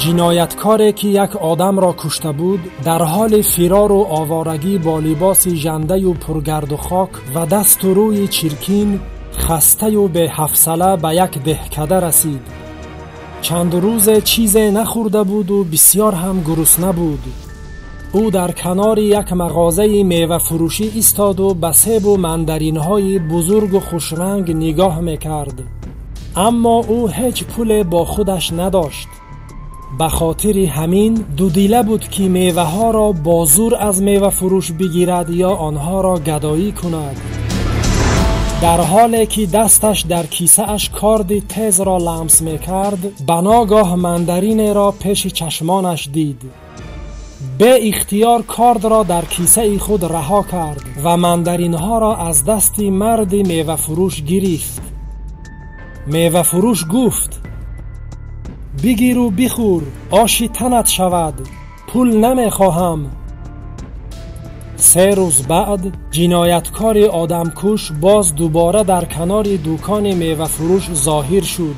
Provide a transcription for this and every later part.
جنایتکاری که یک آدم را کشته بود در حال فرار و آوارگی با لباس ژنده و پرگرد و خاک و دست و روی چرکین، خسته و به حوصله به یک دهکده رسید. چند روز چیزی نخورده بود و بسیار هم گرسنه بود. او در کنار یک مغازه میوه فروشی ایستاد و به سیب و مندرین‌های بزرگ و خوشرنگ نگاه می‌کرد. اما او هیچ پول با خودش نداشت. به خاطر همین دودیله بود که میوه ها را با زور از میوه فروش بگیرد یا آنها را گدایی کند. در حالی که دستش در کیسه اش کارد تیز را لمس می‌کرد، به ناگاه مندرین را پیش چشمانش دید. به اختیار کارد را در کیسه خود رها کرد و مندرین ها را از دست مرد میوه فروش گرفت. میوه فروش گفت: بگیر و بخور، آشی تنت شود، پول نمیخواهم. 3 روز بعد جنایتکار آدمکش باز دوباره در کنار دکان میوه فروش ظاهر شد.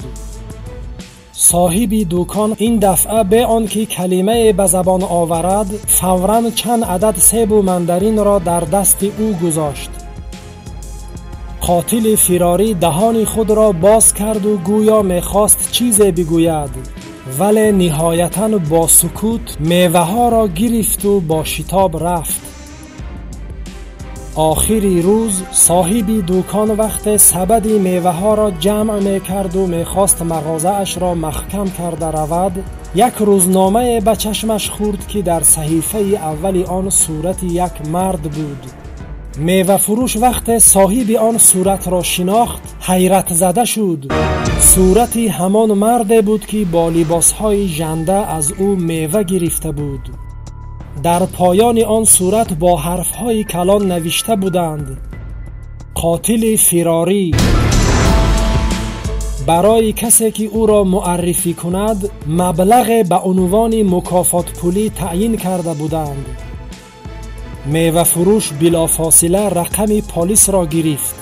صاحب دکان این دفعه به آنکه کلمه به زبان آورد فوراً چند عدد سیب و مندرین را در دست او گذاشت. قاتل فراری دهان خود را باز کرد و گویا میخواست چیزی بگوید، ولی نهایتاً با سکوت میوه ها را گرفت و با شتاب رفت. آخری روز صاحب دکان وقت سبد میوه ها را جمع میکرد و میخواست مغازه اش را محکم کرده رود، یک روزنامه به چشمش خورد که در صحیفه اول آن صورت یک مرد بود. میوه فروش وقت صاحب آن صورت را شناخت حیرت زده شد. صورت همان مرد بود که با لباسهای ژنده از او میوه گرفته بود. در پایان آن صورت با حرفهای کلان نوشته بودند: قاتل فراری. برای کسی که او را معرفی کند مبلغ به عنوان مکافات پولی تعیین کرده بودند. میوه فروش بلافاصله رقم پلیس را گرفت.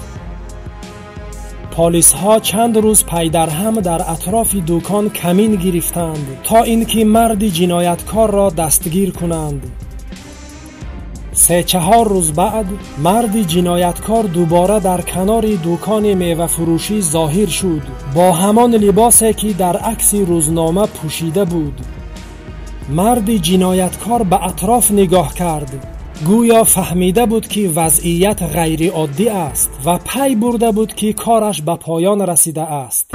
پلیس ها چند روز پی در هم در اطراف دکان کمین گرفتند تا اینکه مرد جنایتکار را دستگیر کنند. 3-4 روز بعد مرد جنایتکار دوباره در کنار دکان میوه فروشی ظاهر شد با همان لباسی که در عکس روزنامه پوشیده بود. مرد جنایتکار به اطراف نگاه کرد، گویا فهمیده بود که وضعیت غیر عادی است و پی برده بود که کارش به پایان رسیده است.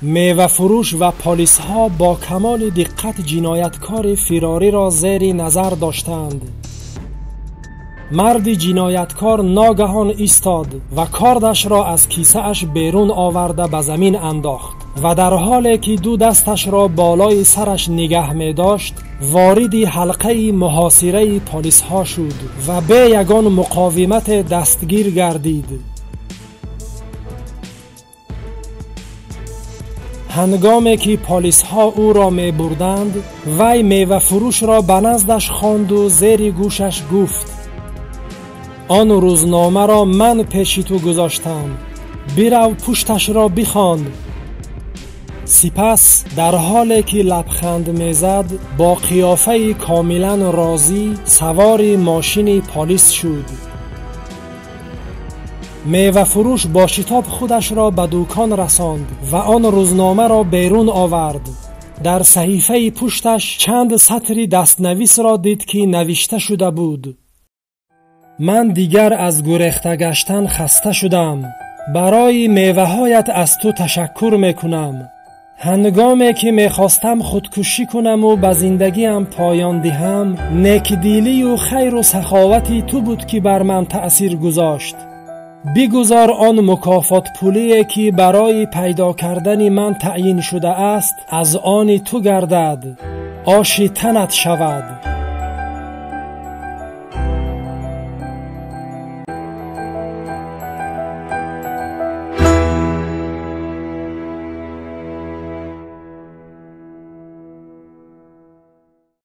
میوه فروش و پلیس ها با کمال دقت جنایتکار فراری را زیر نظر داشتند. مرد جنایتکار ناگهان ایستاد و کاردش را از کیسه اش بیرون آورده به زمین انداخت و در حالی که 2 دستش را بالای سرش نگه می داشت وارد حلقه محاصره پلیس ها شد و به یگان مقاومت دستگیر گردید. هنگامی که پلیس ها او را می بردند وی میوه فروش را به نزدش خواند و زیر گوشش گفت: آن روزنامه را من پیش تو گذاشتم، برو پشتش را بخوان. سپس در حالی که لبخند میزد با قیافه کاملا راضی سوار ماشین پلیس شد. میوه فروش با شتاب خودش را به دکان رساند و آن روزنامه را بیرون آورد. در صحیفه پشتش چند سطری دستنویس را دید که نوشته شده بود: من دیگر از گریخته گشتن خسته شدم. برای میوه هایت از تو تشکر میکنم. هنگامی که میخواستم خودکشی کنم و به زندگیم پایان دهم، نیکدلی و خیر و سخاوتی تو بود که بر من تأثیر گذاشت. بگذار آن مکافات پولی که برای پیدا کردن من تعیین شده است از آن تو گردد، آشی تنت شود.